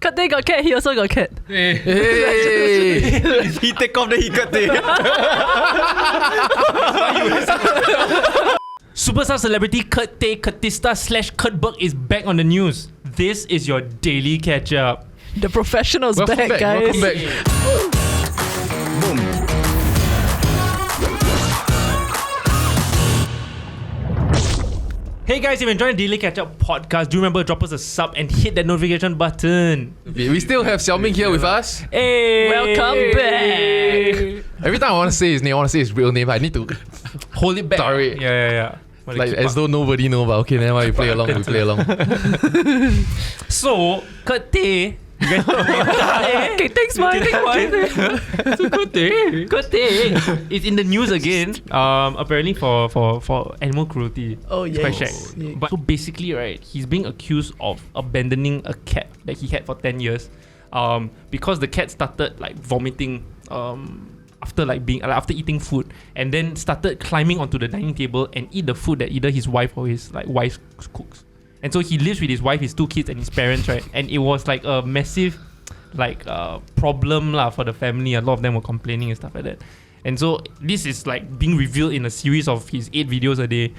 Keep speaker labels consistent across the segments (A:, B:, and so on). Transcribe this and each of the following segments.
A: Kurt Tay got cat, he also got cat.
B: Hey. He take off, then he Kurt Tay.
C: Superstar celebrity Kurt Tay Kurtista / Kurtberg is back on the news. This is your daily catch-up.
A: The professional's
B: Welcome
A: back, guys.
B: Welcome back. Boom.
C: Hey guys, if you're enjoying the Daily Catch-Up podcast, do remember to drop us a sub and hit that notification button.
B: We still have Xiaoming here with us.
C: Hey!
A: Welcome back.
B: Every time I want to say his name, I want to say his real name, I need to
C: Hold it back.
B: Sorry.
C: Yeah.
B: like as though nobody know, but okay, never mind, we play along,
C: So, Kurt Tay, you guys
A: Okay, thanks, man.
C: Kurt Tay is in the news again. Apparently for animal cruelty.
A: Oh,
C: It's quite
A: yes.
C: shag. But so basically, right, he's being accused of abandoning a cat that he had for 10 years. Because the cat started like vomiting after eating food, and then started climbing onto the dining table and eat the food that either his wife or his wife cooks. And so he lives with his wife, his 2 kids, and his parents, right? And it was like a massive problem for the family. A lot of them were complaining and stuff like that. And so this is like being revealed in a series of his 8 videos a day.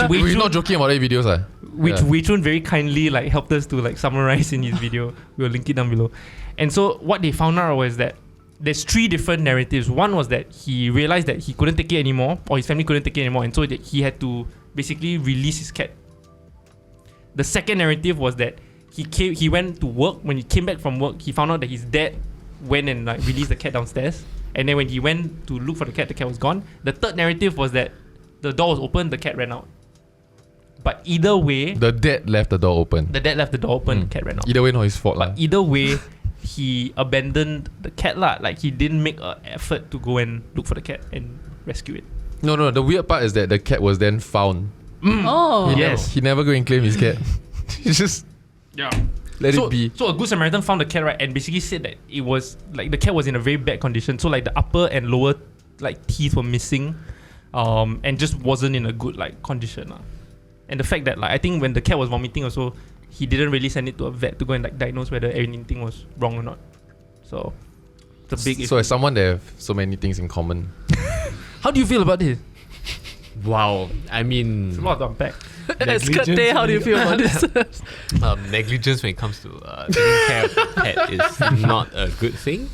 B: We're not joking about 8 videos,
C: which Wei Chun very kindly helped us to summarize in his video. We'll link it down below. And so what they found out was that there's 3 different narratives. One was that he realized that he couldn't take it anymore, or his family couldn't take it anymore, and so that he had to basically release his cat. The second narrative was that he went to work. When he came back from work, he found out that his dad went and released the cat downstairs. And then when he went to look for the cat was gone. The third narrative was that the door was open, the cat ran out. But either way,
B: the dad left the door open.
C: The cat ran out.
B: Either way, not his fault.
C: But either way, he abandoned the cat . He didn't make an effort to go and look for the cat and rescue it.
B: No. The weird part is that the cat was then found.
A: Oh.
B: He never go and claim his cat. He just let it be.
C: So a good Samaritan found the cat, right, and basically said that it was the cat was in a very bad condition. So the upper and lower teeth were missing, and just wasn't in a good condition. And the fact that I think when the cat was vomiting also, he didn't really send it to a vet to go and diagnose whether anything was wrong or not. So it's a big issue.
B: So as someone that have so many things in common,
C: how do you feel about this?
D: Wow, I mean,
C: It's a lot to unpack.
A: As Kurt Tay, how do you feel about this?
D: negligence when it comes to taking care of a pet is not a good thing.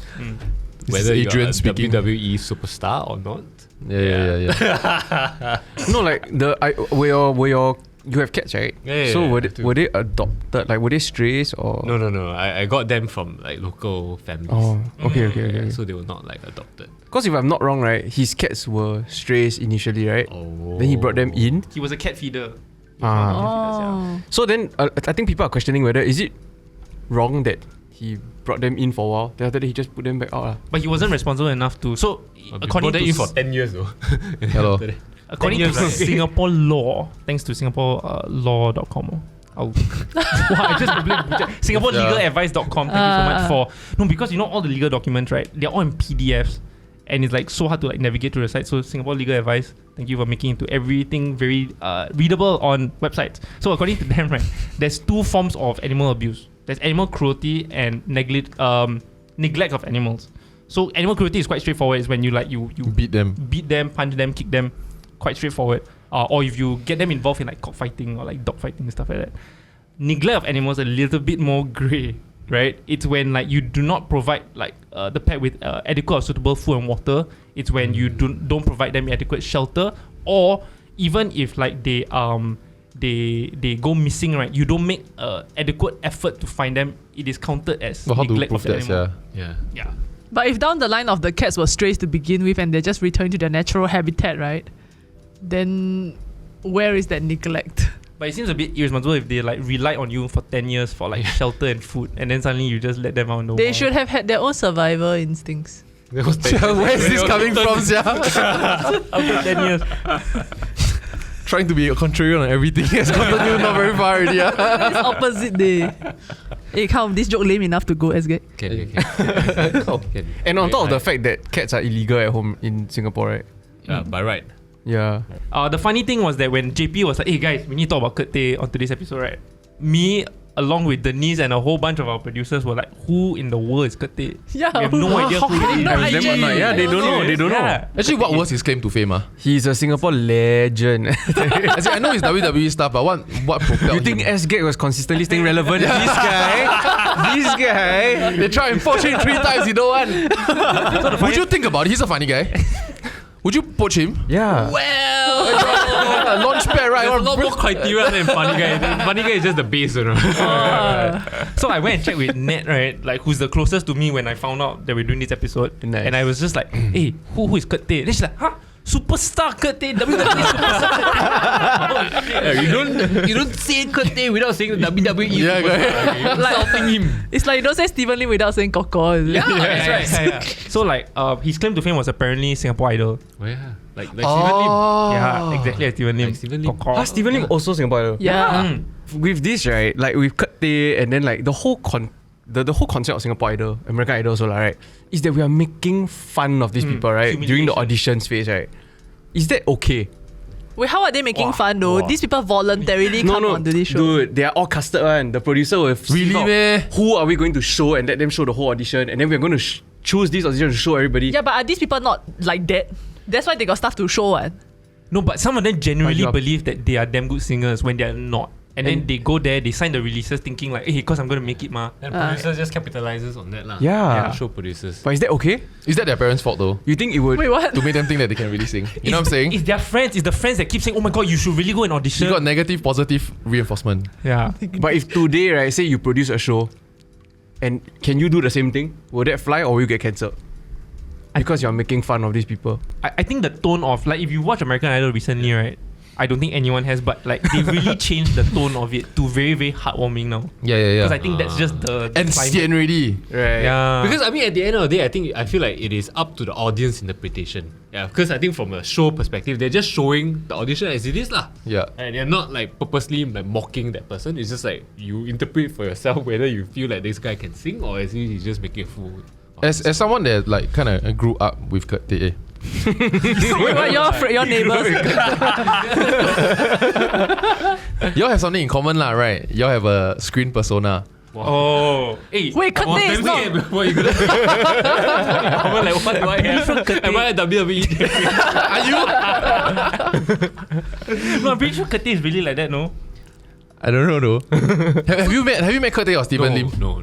D: Whether you're
B: Adrian
D: a
B: speaking.
D: WWE superstar or not.
B: Yeah.
E: No, you have cats, right?
D: Yeah,
E: so
D: yeah,
E: were they adopted? Were they strays or?
D: No. I got them from local families.
E: Oh, okay.
D: So they were not adopted.
E: Because if I'm not wrong, right, his cats were strays initially, right?
D: Oh.
E: Then he brought them in.
C: He was a cat feeder.
A: Oh.
E: So then, I think people are questioning whether is it wrong that he brought them in for a while, then after that he just put them back out.
C: But he wasn't responsible enough to. So according to
D: in for 10 years though.
B: Hello.
C: According to Singapore law, thanks to Singapore law.com. I just Googled SingaporeLegalAdvice.com. Thank you so much for. No, because all the legal documents, right? They're all in PDFs. And it's so hard to navigate through the site. So Singapore Legal Advice, thank you for making into everything very readable on websites. So according to them, right, there's 2 forms of animal abuse. There's animal cruelty and neglect of animals. So animal cruelty is quite straightforward. It's when you
B: Beat them,
C: punch them, kick them, quite straightforward. Or if you get them involved in cockfighting or dog fighting and stuff like that. Neglect of animals a little bit more grey, right? It's when you do not provide the pet with adequate or suitable food and water. It's when you don't provide them adequate shelter, or even if they go missing, right? You don't make adequate effort to find them. It is counted as neglect of the animal. Yeah.
A: But if down the line of the cats were strays to begin with and they just return to their natural habitat, right? Then where is that neglect?
C: But it seems a bit irresponsible if they rely on you for 10 years for shelter and food, and then suddenly you just let them out in the
A: They
C: wild.
A: should have had their own survival instincts.
B: Where is this coming from,
C: After 10 years.
B: Trying to be a contrarian on everything has gotten you not very far already.
A: It's opposite day. Hey, come, this joke lame enough to go, SG.
D: Okay.
E: And on top of the fact that cats are illegal at home in Singapore, right?
D: Yeah, by right.
E: Yeah.
C: The funny thing was that when JP was like, hey guys, we need to talk about Kurt Tay on today's episode, right? Me, along with Denise and a whole bunch of our producers, were like, "Who in the world is Kurt Tay?
A: Yeah,
C: We have no idea who it is."
A: No
E: Them
A: idea.
E: or not? Yeah, they don't know. They don't know.
C: Yeah.
B: Actually, what was his claim to fame?
E: He's a Singapore legend.
B: As in, I know his WWE stuff, but what propelled
E: You think
B: him?
E: S-Gag was consistently staying relevant? This guy.
B: They try and poach him 3 times, you don't want. Would you think about it? He's a funny guy. Would you poach him?
E: Yeah.
D: Well,
B: Launchpad, right?
D: there's a lot more criteria than funny guy. The funny guy is just the base, you know.
C: So I went and checked with Ned, right? Like, who's the closest to me when I found out that we're doing this episode.
E: Nice.
C: And I was just like, hey, who is Kurt Tay? Then she's like, huh? Superstar Kurt Tay, WWE superstar.
D: You don't say Kurt Tay without saying the WWE.
B: Yeah,
D: superstar.
A: Like-
D: Insulting him.
A: It's like you don't say Steven Lim without saying Koko. Is it?
D: Yeah.
C: That's right. Yeah. So like, his claim to fame was apparently Singapore Idol.
D: Oh, yeah. Like Steven Lim.
C: Yeah, exactly like Steven Lim.
D: Like Steven Lim.
C: Koko.
E: Steven Lim also Singapore Idol.
A: Yeah.
C: Mm.
E: With this, right, like with Kurt Tay and then like the whole the whole concept of Singapore Idol, American Idol also, right, is that we are making fun of these people, right, during the auditions phase, right? Is that okay?
A: Wait, how are they making fun though? These people voluntarily come onto this show.
E: Dude, they are all casted one. The producer will
B: Really,
E: sieve out
B: meh?
E: who are we going to show and let them show the whole audition, and then we're going to choose this audition to show everybody.
A: Yeah, but are these people not like that? That's why they got stuff to show.
C: No, but some of them genuinely
E: But you are-
C: believe that they are damn good singers when they are not. And then they go there, they sign the releases thinking like, hey, because I'm going to make it, ma.
D: And producers just capitalizes on that lah.
E: Yeah.
D: Show producers.
E: But is that okay?
B: Is that their parents' fault though?
E: You think it would?
A: Wait, what?
B: To make them think that they can really sing. You know what I'm saying?
C: It's their friends. It's the friends that keep saying, oh my god, you should really go and audition.
B: You got negative, positive reinforcement.
C: Yeah.
E: But if today, right, say you produce a show, and can you do the same thing? Will that fly or will you get cancelled? Because you're making fun of these people.
C: I think the tone of, like, if you watch American Idol recently, right, I don't think anyone has, but like they really changed the tone of it to very, very heartwarming now.
B: Yeah.
C: Because I think that's just the
B: And
C: climate.
B: sian already.
E: Right.
C: Yeah.
D: Because I mean, at the end of the day, I feel like it is up to the audience interpretation. Yeah, because I think from a show perspective, they're just showing the audition as it is lah.
B: Yeah.
D: And they're not like purposely like mocking that person. It's just like you interpret for yourself whether you feel like this guy can sing or is he's just making a fool.
B: As someone that like kind of grew up with Kurt Tay,
A: Wait, what? Your neighbors?
B: y'all have something in common lah, right? Y'all have a screen persona.
C: Oh. Hey.
A: Wait, Kurt Tay is not.
D: What you gonna
C: I'm like, what do I have?
D: Am I a WWE?
B: Are you?
C: No, I'm pretty sure Kurt Tay is really like that, no?
B: I don't know though. have you met Kurt Tay or Steven Lim?
D: No.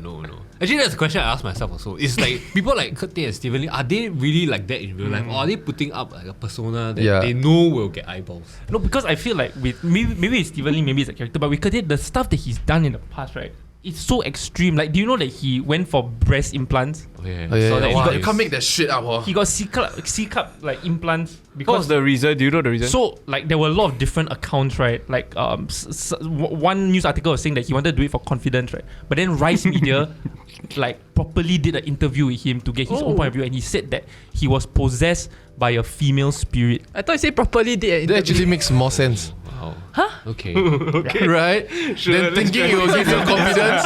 D: Actually, that's a question I asked myself also. It's like people like Kurt Tay and Steven Lim, are they really like that in real life? Or are they putting up like a persona that they know will get eyeballs?
C: No, because I feel like with maybe it's Steven Lim, maybe it's a character, but with Kurt Tay, the stuff that he's done in the past, right? It's so extreme. Like, do you know that he went for breast implants?
D: Okay.
B: Oh, yeah,
C: So that
B: wow,
C: he
B: you can't make that shit up. Oh.
C: He got C-cup like implants
E: What was
C: because
E: the reason? Do you know the reason?
C: so like there were a lot of different accounts, right? Like one news article was saying that he wanted to do it for confidence, right? But then Rice Media like properly did an interview with him to get his own point of view, and he said that he was possessed by a female spirit.
A: I thought you said properly did.
B: That actually makes more sense.
D: Wow.
A: Huh?
D: Okay.
B: Right? Then thinking it will give you confidence.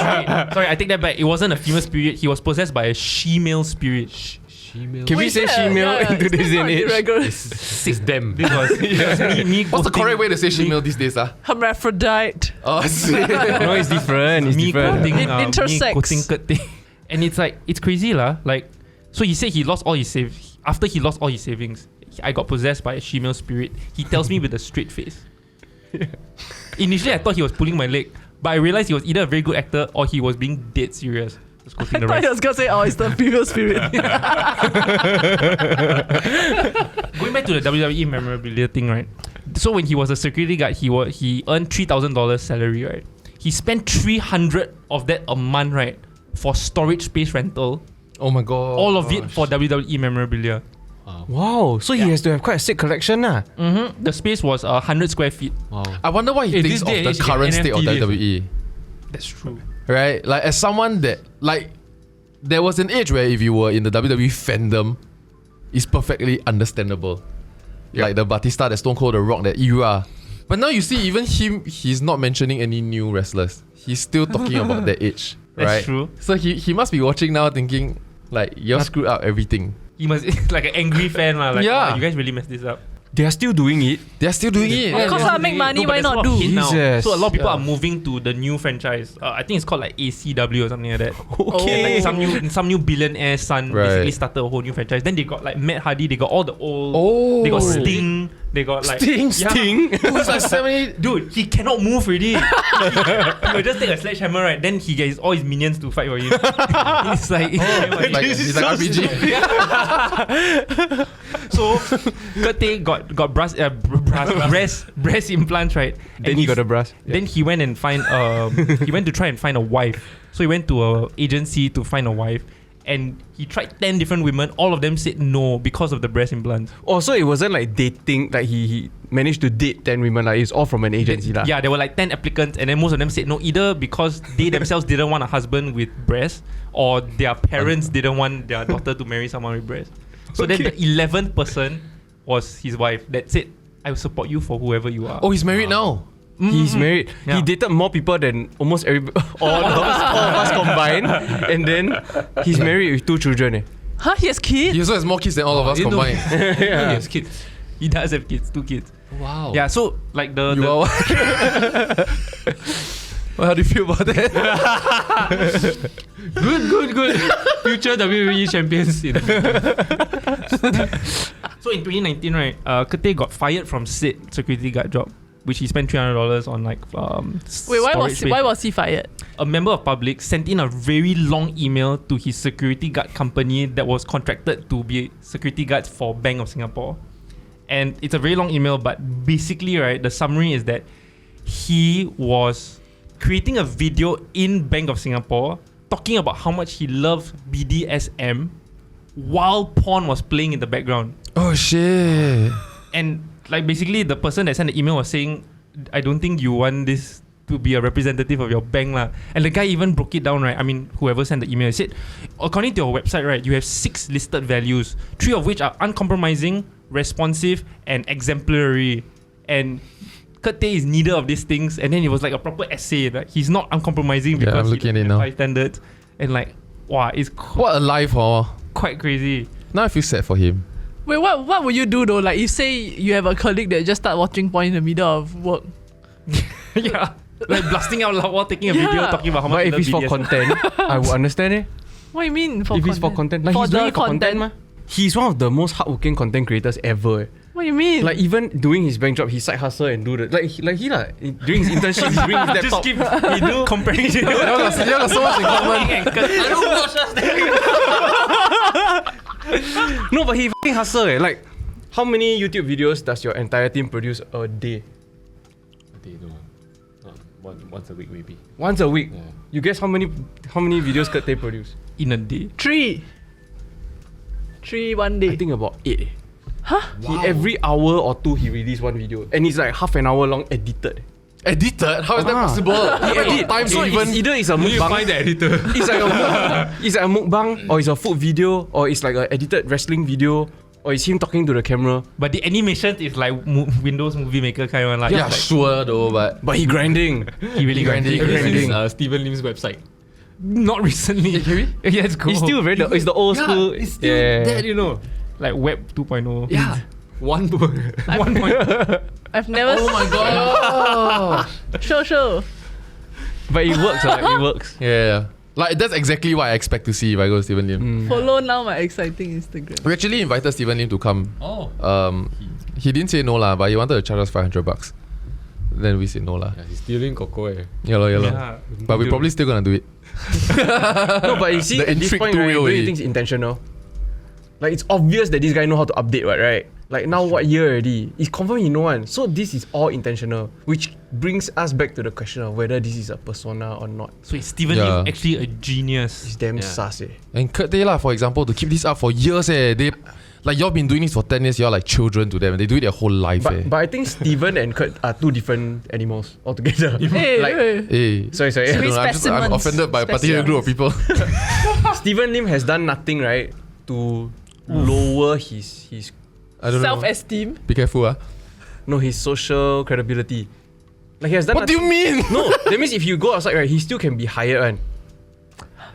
C: Sorry, I take that back. It wasn't a female spirit. He was possessed by a she-male spirit.
D: She-male.
E: Can we say she-male in today's day and age?
D: It's them.
C: This was me
B: What's the
C: quoting-
B: correct way to say female these days?
A: Hermaphrodite.
B: Oh, shit.
E: No, it's different. It's
C: me
E: different.
C: quoting, me
A: Intersex.
C: quoting Kurt Tay. And it's like, it's crazy lah. Like, so he said he lost all his savings. After he lost all his savings, I got possessed by a she-male spirit. He tells me with a straight face. Initially, I thought he was pulling my leg, but I realized he was either a very good actor or he was being dead serious. Just
A: I
C: quoting the
A: thought
C: rest.
A: he was gonna say, oh, it's the female spirit.
C: Going back to the WWE memorabilia thing, right? So when he was a security guard, he earned $3,000 salary, right? He spent 300 of that a month, right, for storage space rental.
B: Oh my god.
C: All of it for WWE memorabilia.
E: Wow, so he has to have quite a sick collection lah.
C: Mm-hmm. The space was 100 square feet.
D: Wow.
B: I wonder what he
D: Hey,
B: thinks
D: this day
B: of the
D: and age, you get
B: current state of
D: NFT this.
B: WWE.
C: That's true.
B: Right? Like, as someone that, like, there was an age where if you were in the WWE fandom, it's perfectly understandable. Like the Batista, the Stone Cold, The Rock, that era. But now you see, even him, he's not mentioning any new wrestlers. He's still talking about that age.
C: That's
B: right?
C: true.
B: So he must be watching now thinking, like, you're screwed up everything.
C: He must like an angry fan lah. Like,
B: Yeah.
C: "Oh, you guys really messed this up."
E: They are still doing it.
B: They're still doing it.
A: Of course, I make money. Why not do?
E: Jesus.
C: So a lot of people are moving to the new franchise. I think it's called like ACW or something like that.
E: Okay.
C: Like some new billionaire son basically started a whole new franchise. Then they got like Matt Hardy. They got all the old. They got Sting. They got like
E: Sting.
B: Who's like 70?
C: Dude, he cannot move already. He'll just take a sledgehammer, right? Then he gets all his minions to fight for him. He's like,
B: He's like RPG.
C: So Kurt Tay got breast implants, right?
E: Then he got a brass.
C: Then he went and he went to try and find a wife. So he went to an agency to find a wife. And he tried 10 different women. All of them said no because of the breast implants.
E: Oh, so it wasn't like dating, like he managed to date 10 women, like it's all from an agency.
C: Yeah, there were like 10 applicants, and then most of them said no, either because they themselves didn't want a husband with breasts, or their parents didn't want their daughter to marry someone with breasts. So then the 11th person was his wife that said, I will support you for whoever you are.
B: Oh, he's married now.
E: He's married.
C: Yeah.
E: He dated more people than almost all of us combined. And then he's married with 2 children.
A: Huh? He has kids?
B: He also has more kids than all of us combined.
C: Yeah. He has kids. He does have kids, 2 kids.
B: Wow.
C: Yeah, so like
B: You are well, how do you feel about that?
D: Good. Future WWE champions.
C: So in 2019, right, Kurt Tay got fired from said security guard job, which he spent $300 on like
A: Wait, why was he fired?
C: A member of public sent in a very long email to his security guard company that was contracted to be security guards for Bank of Singapore. And it's a very long email, but basically, right, the summary is that he was creating a video in Bank of Singapore talking about how much he loved BDSM while porn was playing in the background.
B: Oh shit.
C: And like basically the person that sent the email was saying, I don't think you want this to be a representative of your bank lah. And the guy even broke it down, right? I mean, whoever sent the email, he said, according to your website, right, you have 6 listed values, 3 of which are uncompromising, responsive, and exemplary. And Kurt Tay is neither of these things. And then it was like a proper essay. Like he's not uncompromising because
B: I'm looking at it now.
C: high standards. And like, wow, it's
B: What a life, huh?
C: quite crazy.
B: Now I feel sad for him.
A: Wait, what would you do though? Like, you say you have a colleague that just start watching porn in the middle of work.
C: Yeah. Like blasting out loud while taking a video talking about how much.
E: But if it's for content, I would understand it.
A: What do you mean for
E: If
A: content?
E: it's for content, like
A: For
E: he's doing
A: the
E: it for content, ma. He's one of the most hardworking content creators ever.
A: What do you mean?
E: Like even doing his bank job, he side hustle and do the during his internship, he bring his laptop.
C: Just keep he do comparison.
B: You all got so much in common.
D: I don't watch us.
E: No, but he fucking hustle. Like, how many YouTube videos does your entire team produce a day?
D: Once a week maybe.
E: Once a week.
D: Yeah.
E: You guess how many videos Kurt Tay produce?
C: In a day.
A: 3 one day.
E: I think about 8.
A: Huh?
E: He every hour or 2 he release one video, and it's like half an hour long edited.
B: Edited? How is that possible?
E: He edit
B: time
E: so
B: to even.
E: it's either it's a
D: You
E: mukbang.
D: find the editor.
E: It's like a mukbang, or it's a food video, or it's like an edited wrestling video, or it's him talking to the camera.
C: But the animation is like Windows Movie Maker kind of like.
B: Yeah,
C: like,
B: sure though, but
E: But he grinding.
C: he really grinding.
E: grinding.
D: This is Steven Lim's website.
C: Not recently. Yeah, it's cool.
E: He's still very it's the old school.
D: It's still that, you know.
C: like Web 2.0.
D: Yeah. One point.
C: 1 point.
A: I've never.
B: oh my god.
A: Sure.
E: But it works, it works.
B: Yeah. Like that's exactly what I expect to see if I go to Steven Lim.
A: Follow now my exciting Instagram.
B: We actually invited Steven Lim to come.
D: Oh.
B: He didn't say no lah, but he wanted to charge us $500. Then we said no lah.
D: Yeah, he's stealing Coco.
B: Yeah lor.
C: Yeah.
B: But we probably still gonna do it.
E: No, but you see,
B: The
E: at this
B: intrigue
E: point,
B: too
E: right,
B: real
E: don't you
B: already.
E: think it's intentional? Like, it's obvious that this guy know how to update, right? Like, now what year already? It's confirm he know one. So this is all intentional, which brings us back to the question of whether this is a persona or not.
C: So is Steven
B: Yeah.
C: Lim actually a genius?
E: It's damn
D: Yeah.
E: sus, eh.
B: And Kurt Tay lah, for example, to keep this up for years they like y'all been doing this for 10 years, y'all like children to them. They do it their whole life
E: But I think Steven and Kurt are 2 different animals altogether.
A: Hey,
E: like,
A: hey.
B: Hey.
E: sorry.
B: I don't know, I'm
A: Specimens.
B: offended by a particular group of people.
E: Steven Lim has done nothing, right, to lower his
B: I don't know.
A: Self-esteem.
B: Be careful
E: his social credibility. Like, he has done
B: What do you mean?
E: No, that means if you go outside, right, he still can be hired, one.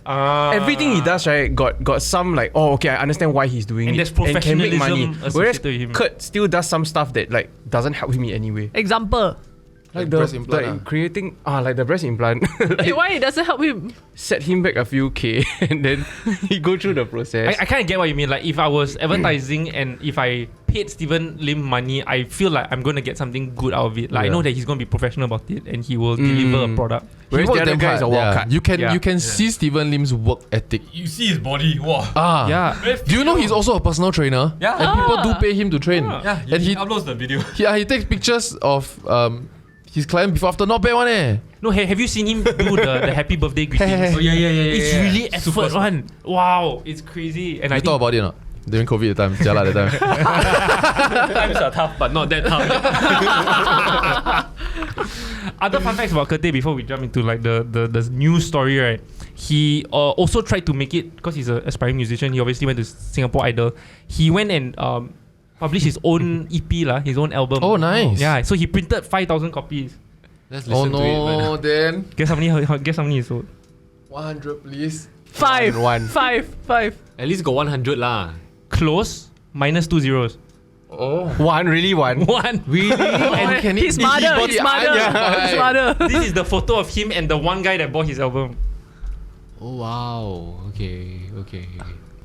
E: Everything he does, right, got some like, oh, okay, I understand why he's doing
C: And
E: it.
C: there's professionalism
E: Whereas
C: associated with him.
E: Kurt still does some stuff that like doesn't help him in any way.
A: Example.
B: Like breast implant,
E: creating like the breast implant
A: Hey, why it doesn't help him?
E: set him back a few K and then he go through the process.
C: I kind of get what you mean. Like if I was advertising and if I paid Steven Lim money, I feel like I'm gonna get something good out of it. Like I know that he's gonna be professional about it and he will deliver a product.
E: Whereas the other guy is a wild card.
B: You can see Steven Lim's work ethic.
D: You see his body. Wow.
C: Yeah.
B: Do you know he's also a personal trainer?
D: Yeah.
B: And people do pay him to train.
D: Yeah.
B: And he
D: uploads the video.
B: he takes pictures of his client before after. Not bad one eh.
C: No, have you seen him do the happy birthday greetings?
D: Oh yeah.
C: It's really effort one. Wow, it's crazy. And I
B: You thought about it or not? During COVID time, jialat that time.
D: Times are tough, but not that tough.
C: Other fun facts about Kurt Tay before we jump into like the news story, right? He also tried to make it because he's an aspiring musician. He obviously went to Singapore Idol. He went and published his own EP his own album.
B: Oh, nice.
C: Yeah, so he printed 5,000 copies.
D: Let's
B: Oh
D: listen to it.
B: no,
D: Man.
B: then
C: Guess how many he sold?
B: 100 please.
A: 5.
E: One.
A: 5.
D: At least got 100 lah.
C: Close, minus 2 zeros.
B: Oh.
E: One, really one.
C: One.
D: Really?
C: And
B: can
A: His mother. His mother.
C: this is the photo of him and the one guy that bought his album.
D: Oh wow. Okay.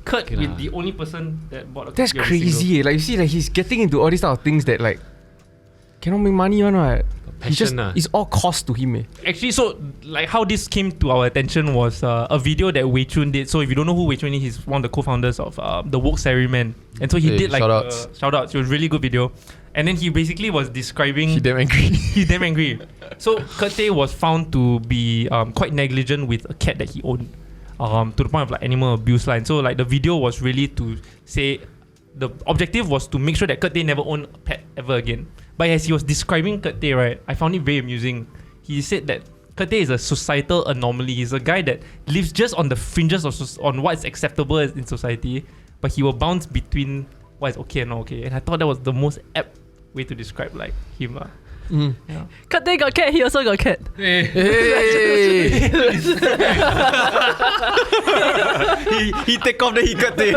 C: Kurt
D: Okay
C: with
D: lah.
C: the only person that bought a
E: That's
C: copy of his single.
E: crazy. Like you see, like he's getting into all these type of things that like cannot make money one, right? He just
D: Passion,
E: it's all cost to him.
C: Actually, so like how this came to our attention was a video that Wei Chun did. So if you don't know who Wei Chun is, he's one of the co-founders of the Woke Salaryman. And so he
B: Hey,
C: did like
B: shout-outs.
C: shout-outs. It was a really good video. And then he basically was describing
B: He damn angry.
C: he's damn angry. So Kurt Tay was found to be quite negligent with a cat that he owned. To the point of like animal abuse line. So like the video was really to say the objective was to make sure that Kurt Tay never owned a pet ever again. But as he was describing Kurt Tay, right, I found it very amusing. He said that Kurt Tay is a societal anomaly. He's a guy that lives just on the fringes of on what is acceptable in society, but he will bounce between what is okay and not okay. And I thought that was the most apt way to describe like him. Yeah.
A: Kurt Tay got cat, he also got cat.
B: Hey.
E: He take off then he cut it.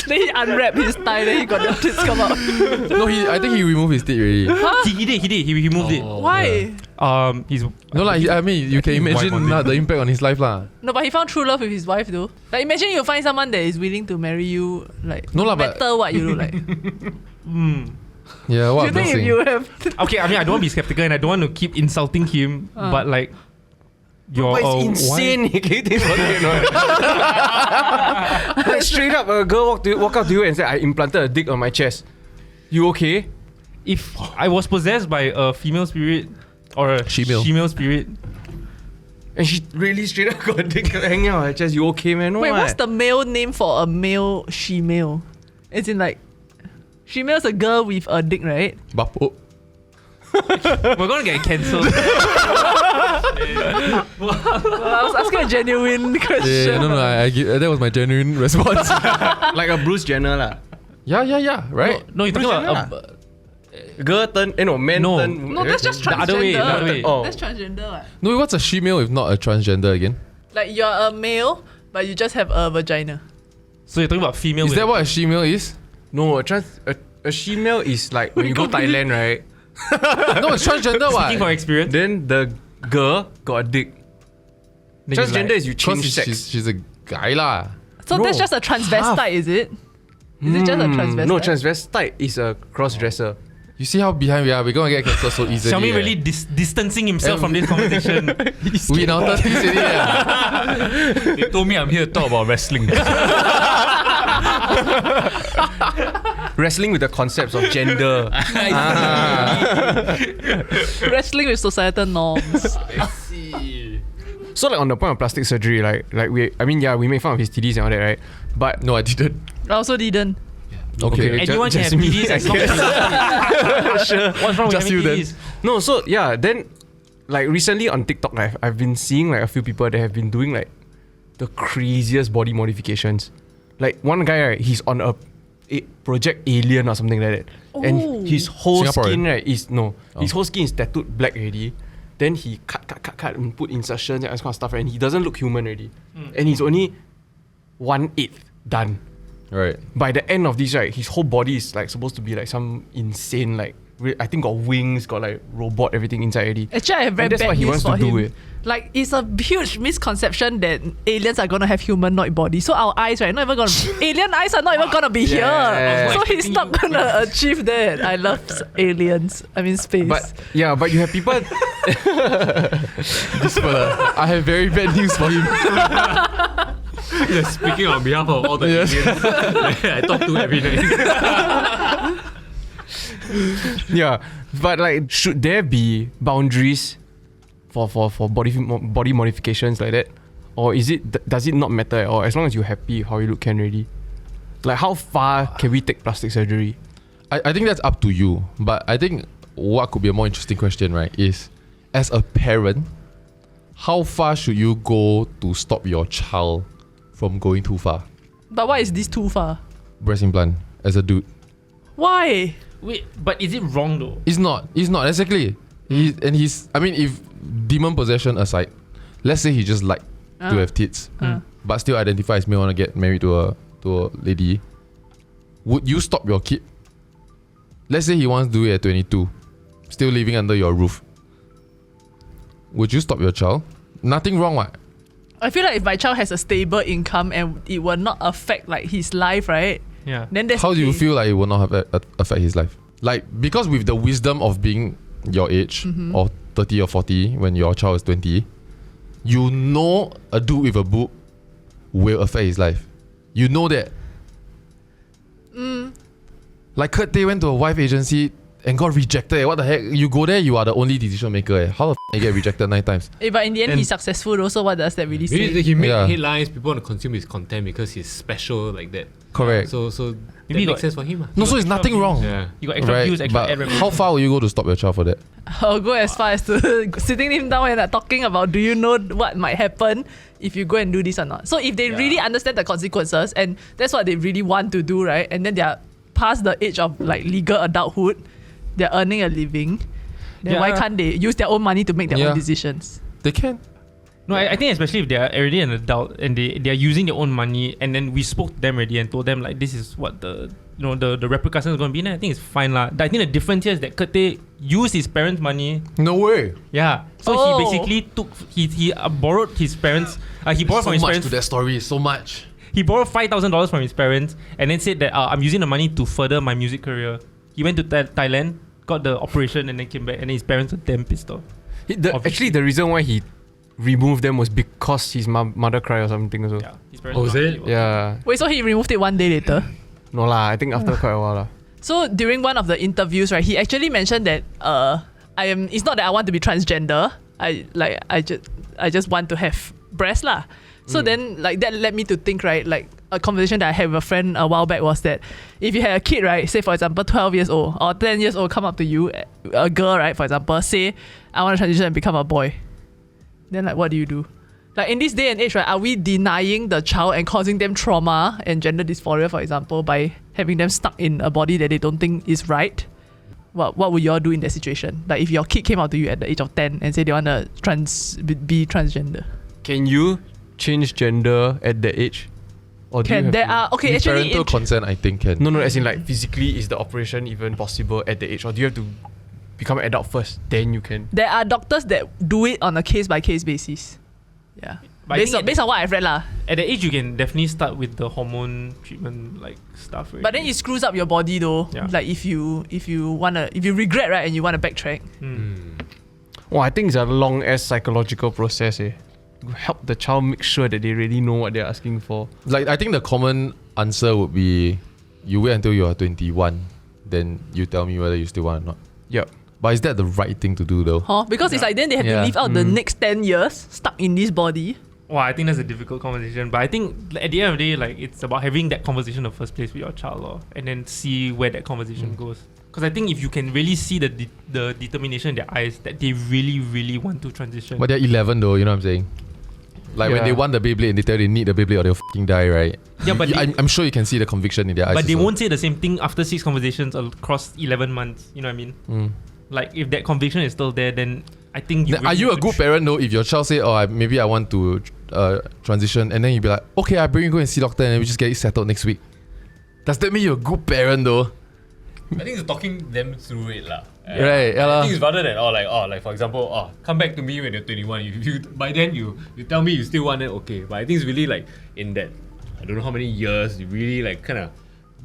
A: Then he unwrapped his tie, then he got the tits come out.
B: No, I think he removed his teeth already.
C: He did. He removed it.
A: Why?
C: He's
B: No lah, I mean you can imagine the impact on his life lah.
A: No, but he found true love with his wife though. Like imagine you find someone that is willing to marry you, like
B: No
A: no
B: lah, but-
A: matter what you look like.
B: Yeah,
A: Do
B: what
A: you
B: a
A: think if
B: blessing.
A: you have
C: okay. I mean, I don't want to be skeptical and I don't want to keep insulting him, but like, you're
E: But it's insane. Can you think about it or not? Like straight up, a girl walk up to you and say, "I implanted a dick on my chest." You okay?
C: If I was possessed by a female spirit or a
B: She-male.
C: female spirit,
E: And she really straight up got a dick hanging out on her chest. You okay, man? No,
A: wait,
E: what?
A: what's the male name for a male she-male? It's in like she-male's a girl with a dick, right?
B: Bapo.
C: we're gonna get cancelled.
A: Well, I was asking a genuine question.
B: Yeah, no, that was my genuine response.
E: Like a Bruce Jenner lah.
B: Yeah, right?
C: No, you're talking about
E: Girl turn, man
C: No.
E: turn.
A: No, that's just
C: The
A: transgender.
C: other way, the other way.
E: Oh.
A: That's transgender. What?
B: No, what's a she-male if not a transgender again?
A: Like you're a male, but you just have a vagina.
C: so you're talking about female.
B: Is that what a she-male is?
E: No, a she-male is like when you go Thailand, right?
B: No, it's transgender
C: Speaking from
B: what?
C: experience,
E: Then the girl got a dick.
C: then you
E: Transgender is you change
B: Because
E: sex.
B: she's a guy lah.
A: So
E: No,
A: that's just a transvestite, is it? Is it just a transvestite?
E: No, transvestite is a cross-dresser.
B: You see how behind we are? We're gonna get cancelled so easily.
C: Xiaomi really distancing himself from this conversation.
B: We in our 30s already.
D: They told me I'm here to talk about wrestling.
E: Wrestling with the concepts of gender.
A: Wrestling with societal norms.
E: So like on the point of plastic surgery, like we make fun of his TDs and all that, right? But
B: No, I didn't.
A: I also didn't.
B: Okay.
C: Anyone can have
E: just me,
C: PDs as
E: I
C: long as
E: sure.
C: what's wrong with
B: Just
C: having
B: you then.
C: PDs?
E: No, so yeah, then like recently on TikTok, I've been seeing like a few people that have been doing like the craziest body modifications. Like one guy, right, he's on a Project Alien or something like that. And
A: Ooh.
E: his whole
B: Singaporean?
E: skin, right, his whole skin is tattooed black already. Then he cut and put insertions and all this kind of stuff, right? And he doesn't look human already. And he's only 1/8 done.
B: Right.
E: By the end of this, right, his whole body is like supposed to be like some insane, like I think got wings, got like robot everything inside already.
A: Actually, I have very
E: And that's
A: bad
E: what he
A: news
E: wants to
A: for him.
E: do.
A: Like, it's a huge misconception that aliens are gonna have humanoid body. So our eyes, right, not even gonna alien eyes are not even gonna be here.
E: Yeah.
A: So he's not gonna achieve that. I love aliens. I mean space.
E: But you have people.
B: This fella, I have very bad news for him.
D: Yeah, speaking on behalf of all the aliens I talk to every night.
E: Yeah, but like, should there be boundaries for body modifications like that, or does it not matter at all? As long as you're happy how you look can already. Like, how far can we take plastic surgery?
B: I think that's up to you. But I think what could be a more interesting question, right, is as a parent, how far should you go to stop your child from going too far?
A: But why is this too far?
B: Breast implant as a dude.
A: Why?
C: Wait, but is it wrong though?
B: It's not exactly. I mean, if demon possession aside, let's say he just like to have tits, but still identifies may want to get married to a lady. Would you stop your kid? Let's say he wants to do it at 22, still living under your roof. Would you stop your child? Nothing wrong, what?
A: I feel like if my child has a stable income and it will not affect like his life, right?
C: Yeah.
A: Then that's
B: How do you
A: okay.
B: feel like it will not have affect his life? Like, because with the wisdom of being your age, or 30 or 40 when your child is 20, you know a dude with a boob will affect his life. You know that. Like Kurt Tay went to a wife agency and got rejected. What the heck? You go there, you are the only decision maker. How the you get rejected 9 times?
A: But in the end,
C: And-
A: he's successful also. What does that really
D: Maybe
A: say?
D: he made
B: Yeah.
D: headlines, people want to consume his content because he's special like that.
B: Correct.
D: So
C: Maybe
D: that
C: he
D: makes
C: got-
D: sense for him.
B: No, so it's nothing wrong.
D: Yeah.
C: You got extra views, extra
B: But
C: ad revenue.
B: how far will you go to stop your child for that?
A: I'll go as far as to sitting him down and talking about, do you know what might happen if you go and do this or not? So if they really understand the consequences and that's what they really want to do, right? And then they are past the age of like legal adulthood, they're earning a living, then why can't they use their own money to make their own decisions?
B: They can.
C: No, I think especially if they are already an adult and they are using their own money, and then we spoke to them already and told them like this is what the repercussions are going to be. And I think it's fine lah. I think the difference here is that Kurt Tay used his parents' money.
B: No way.
C: Yeah. So
A: Oh.
C: he basically took he borrowed his parents. He borrowed from his
B: so much
C: parents.
B: to that story. So much.
C: He borrowed $5,000 from his parents and then said that I'm using the money to further my music career. He went to Thailand, got the operation, and then came back. And then his parents were damn pissed off.
E: Actually, the reason why he removed them was because his mother cried or something also.
C: Yeah. His parents
D: Oh,
C: were
D: is
C: not
D: it?
C: happy about
E: Yeah.
A: Wait, so he removed it one day later?
E: No lah, I think after quite a while lah.
A: So during one of the interviews, right, he actually mentioned that it's not that I want to be transgender. I just want to have breasts lah. So then like that led me to think, right, like a conversation that I had with a friend a while back was that if you had a kid, right, say for example 12 years old or 10 years old come up to you, a girl, right, for example, say I want to transition and become a boy. Then like what do you do? Like in this day and age, right, are we denying the child and causing them trauma and gender dysphoria, for example, by having them stuck in a body that they don't think is right? What would you all do in that situation? Like if your kid came out to you at the age of 10 and say they want to be transgender.
E: Can you change gender at that age? Or do you have to?
A: Okay,
B: With
A: actually
B: parental consent, I think can.
E: No, as in like physically, is the operation even possible at the age, or do you have to become an adult first, then you can?
A: there are doctors that do it on a case-by-case basis. Yeah.
C: But I think
A: Based on what I've read lah.
C: At the age, you can definitely start with the hormone treatment like stuff. Right?
A: But then it screws up your body though.
C: Yeah.
A: Like if you regret, right, and you want to backtrack.
E: Well, I think it's a long ass psychological process. Help the child make sure that they really know what they're asking for.
B: Like, I think the common answer would be you wait until you are 21, then you tell me whether you still want or not.
E: Yep.
B: But is that the right thing to do though?
A: Huh? Because it's like then they have to
B: Yeah.
A: live out the next 10 years stuck in this body.
C: Well, I think that's a difficult conversation. But I think at the end of the day, like it's about having that conversation in the first place with your child, and then see where that conversation goes. Because I think if you can really see the determination in their eyes that they really, really want to transition.
B: But they're 11 though, you know what I'm saying? Like when they want the Beyblade and they tell you they need the Beyblade or they'll fucking die, right?
C: Yeah, but
B: I'm sure you can see the conviction in their eyes.
C: But they
B: also.
C: won't say the same thing after 6 conversations across 11 months. You know what I mean? Like if that conviction is still there, then I think
B: Are you a good parent though if your child say, oh, maybe I want to transition, and then you be like, okay, I bring you go and see doctor and we just get it settled next week? Does that mean you're a good parent though?
D: I think it's talking them through it lah.
B: Right, yeah.
D: I think it's rather than like for example, come back to me when you're 21. If you by then you tell me you still want it, okay. But I think it's really like in that I don't know how many years you really like kind of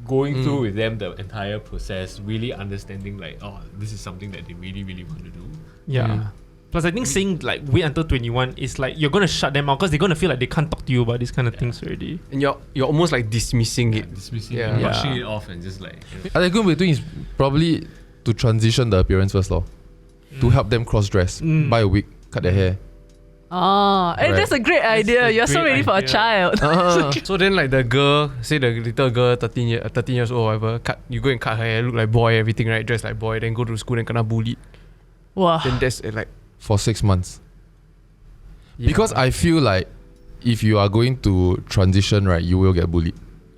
D: going through with them the entire process, really understanding like this is something that they really really want to do.
C: Yeah. Plus, I think saying like wait until 21 is like you're gonna shut them out because they're gonna feel like they can't talk to you about these kind of things already.
E: And you're almost like dismissing it.
D: Rushing it off and just like.
B: I think good between is probably to transition the appearance first, to help them cross dress, buy a wig, cut their hair.
A: Oh, hey, that's a great idea. You're so ready for a child.
E: So then like the girl, say the little girl, 13 years old, whatever, you go and cut her hair, look like boy, everything, right? Dress like boy, then go to school and kena bullied.
A: Wow.
E: Then that's like
B: for 6 months. Yeah. Because I feel like if you are going to transition, right, you will get bullied.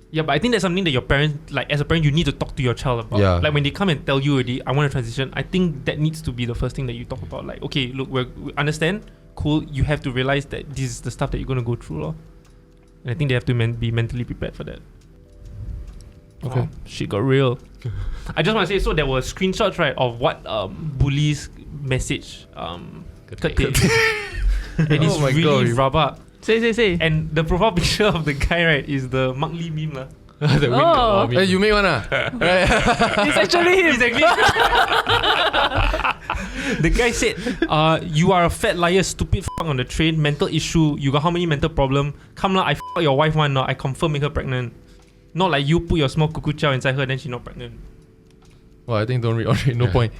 C: Yeah, but I think that's something that your parents, like as a parent, you need to talk to your child about.
B: Yeah.
C: Like when they come and tell you already, I want to transition, I think that needs to be the first thing that you talk about. Like, okay, look, we understand, cool, you have to realize that this is the stuff that you're going to go through. And I think they have to be mentally prepared for that.
B: Okay.
C: Oh, shit got real. I just want to say, so there were screenshots, right, of what bullies message Kurt Tay. And it's really rabak.
A: Say.
C: And the profile picture of the guy, right, is the Mark Lee meme lah.
D: The
A: Oh.
B: Hey, you make one
A: It's actually him.
C: The guy said, you are a fat liar, stupid fuck on the train, mental issue, you got how many mental problem? Come lah, I fuck your wife one, I confirm make her pregnant. Not like you put your small cuckoo chow inside her, then she not pregnant.
B: Well, I think don't read on it, no point.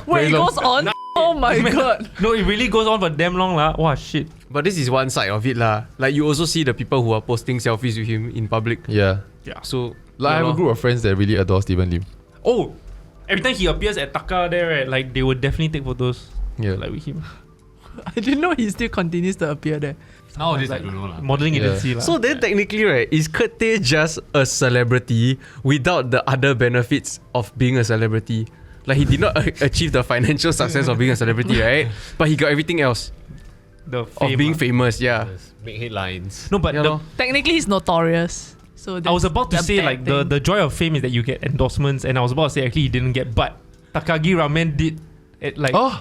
A: Wait, it goes on? Oh my god.
C: No, it really goes on for damn long lah. Wow, shit.
E: But this is one side of it lah. Like you also see the people who are posting selfies with him in public.
B: Yeah.
E: So
B: Like I have a group of friends that really adore Steven Lim.
C: Oh, every time he appears at Taka there, right, like they would definitely take photos.
B: Yeah.
C: Like with him.
A: I didn't know he still continues to appear there.
D: Nowadays I don't know lah.
C: Modeling
B: Yeah.
C: agency lah.
E: So then technically, right, is Kurt Tay just a celebrity without the other benefits of being a celebrity? Like he did not achieve the financial success of being a celebrity, right? But he got everything else
C: the
E: of
C: fame,
E: being
C: ah.
E: famous, yeah.
D: Yes, make headlines.
C: No, but
E: Yeah
C: the,
E: lor.
A: Technically, he's notorious. So
C: I was about to
A: that's
C: say
A: a
C: like
A: bad thing.
C: the joy of fame is that you get endorsements, and I was about to say actually he didn't get, but Takagi Ramen did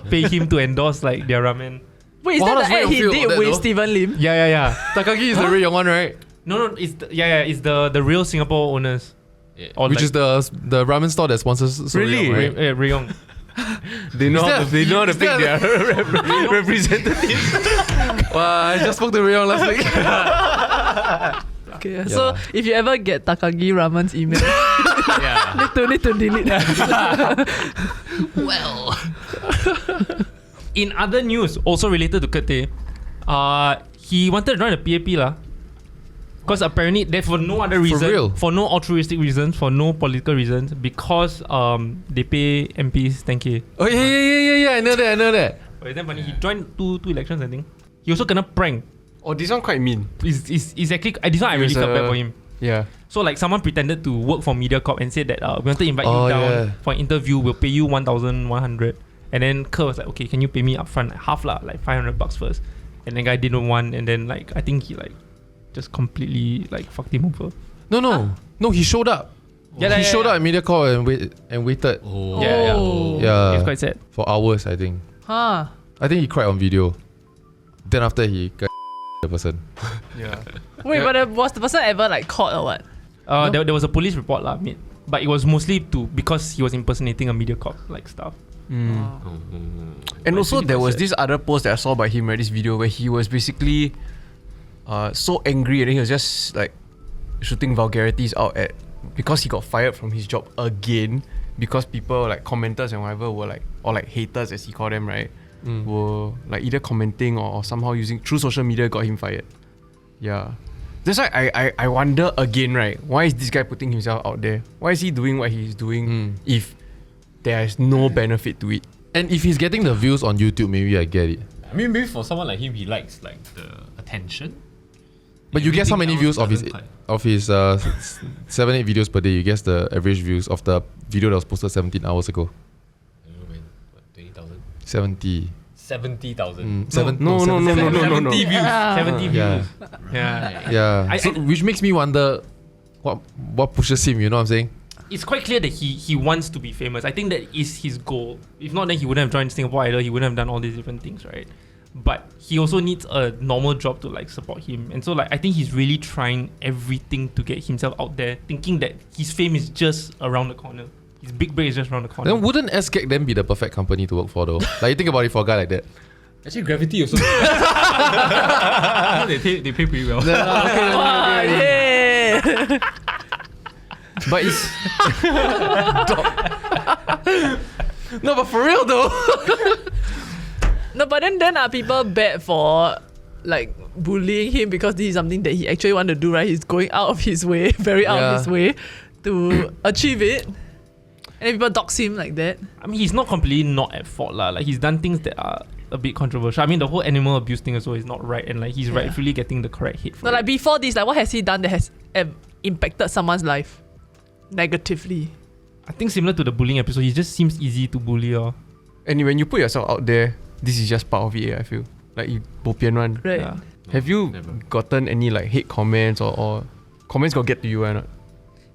C: pay him to endorse like their ramen.
A: Wait, is
B: Well, how
A: that the
B: does
A: ad
B: Ray
A: he
B: feel
A: did
B: about that,
A: with
B: though?
A: Steven Lim?
C: Yeah.
B: Takagi is the Ray Young one, right?
C: No, it's it's the real Singapore owners.
D: Yeah.
C: Or
B: Which
C: like,
B: is the ramen store that sponsors
E: Really?
B: Ray Young, right?
C: Ray Young.
E: They know how to pick their representatives.
B: Wow, I just spoke to Ray Young last week.
A: Okay, so if you ever get Takagi Ramen's email,
D: Yeah.
A: need to delete that.
D: Well.
C: In other news, also related to Kurt Tay, he wanted to join the PAP lah. Because apparently, that for no other reason,
B: real?
C: for no altruistic reasons, for no political reasons, because they pay MPs 10k.
B: Oh yeah, I know that.
C: But it's damn funny. He joined two elections, I think. He also kena prank.
E: Oh, this one quite mean.
C: It's actually this one I really felt bad for him.
E: Yeah.
C: So like someone pretended to work for MediaCorp and said that we want to invite you down for an interview. We'll pay you 1,100. And then Kurt was like, okay, can you pay me upfront half lah, like $500 first? And the guy didn't want, and then like I think he like just completely like fucked him over.
B: No, he showed up. He showed up at MediaCorp and waited.
D: Oh.
B: Yeah.
C: It's quite sad.
B: For hours, I think.
A: Huh.
B: I think he cried on video. Then after he got the person.
E: Yeah.
A: Wait, but was the person ever like caught or what?
C: There was a police report lah made, but it was mostly because he was impersonating a MediaCorp like stuff.
E: And
C: But
E: also
C: it's really
E: there
C: quite
E: was
C: sad.
E: this other post that I saw by him, right? This video where he was basically so angry, and then he was just like shooting vulgarities out at, because he got fired from his job again because people like commenters and whatever were like, or like haters as he called them, right? Were like either commenting or somehow using through social media got him fired. Yeah. That's why I wonder again, right? Why is this guy putting himself out there? Why is he doing what he's doing if there is no benefit to it?
B: And if he's getting the views on YouTube, maybe I get it.
D: I mean, maybe for someone like him, he likes like the attention.
B: But you guess how many
D: Everything
B: views of his 7-8 videos per day? You guess the average views of the video that was posted 17 hours ago.
D: I don't know, man. What, 20,000?
B: 70.
D: 70,000.
E: No.
D: 70 views.
A: Yeah.
C: 70
B: Yeah.
C: views. Yeah.
B: Yeah. So, which makes me wonder what pushes him, you know what I'm saying?
C: It's quite clear that he wants to be famous. I think that is his goal. If not, then he wouldn't have joined Singapore Idol. He wouldn't have done all these different things, right? But he also needs a normal job to like support him. And so like I think he's really trying everything to get himself out there, thinking that his fame is just around the corner. His big break is just around the corner.
B: Then wouldn't SKEC then be the perfect company to work for though? Like you think about it for a guy like that.
D: Actually, Gravity also. they pay pretty well.
A: Wow, yeah.
E: But it's
B: No, but for real though.
A: No, but then are people bad for like bullying him because this is something that he actually want to do, right? He's going out of his way, very out of his way to achieve it. And people dox him like that.
C: I mean, he's not completely not at fault lah. Like he's done things that are a bit controversial. I mean, the whole animal abuse thing also is not right, and like he's rightfully getting the correct hate for
A: No,
C: it.
A: like before this, like what has he done that has impacted someone's life negatively?
C: I think similar to the bullying episode, he just seems easy to bully.
E: and when you put yourself out there, this is just part of it. I feel like you bopian one.
A: Right.
C: Yeah.
E: Have you
D: Never.
E: gotten any like hate comments or comments got get to you or not?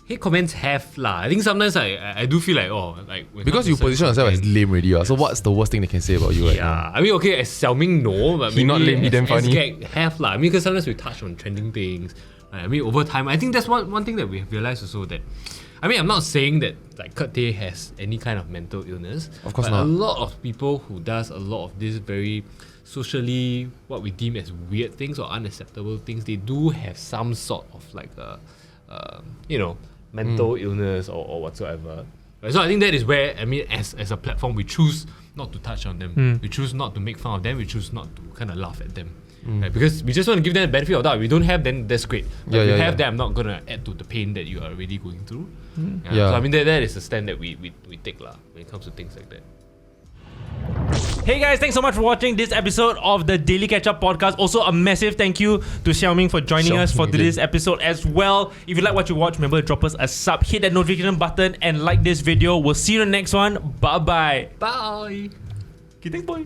D: Hate comments have lah. I think sometimes I do feel like when
B: Because you position yourself as lame already. So what's the worst thing they can say about you right now?
D: I mean, okay, as Xiaoming, no, but
E: He
D: maybe
E: not lame, he damn funny.
D: SKEC have lah. I mean, because sometimes we touch on trending things. I mean, over time, I think that's one thing that we have realized also that. I mean, I'm not saying that like Kurt Tay has any kind of mental illness.
B: Of course
D: but
B: not.
D: A lot of people who does a lot of this very socially what we deem as weird things or unacceptable things, they do have some sort of like a mental illness or whatsoever. Right, so I think that is where, I mean, as a platform, we choose not to touch on them. We choose not to make fun of them. We choose not to kind of laugh at them. Right? Because we just want to give them the benefit of the doubt. If we don't have, then that's great. But if you have that, I'm not going to add to the pain that you are already going through. So I mean, that is the stand that we take lah when it comes to things like that.
C: Hey guys, thanks so much for watching this episode of the Daily Ketchup podcast. Also, a massive thank you to Xiaoming for joining us for today's episode as well. If you like what you watch, remember to drop us a sub, hit that notification button, and like this video. We'll see you in the next one. Bye bye.
D: Bye.
C: Okay, thanks, boy.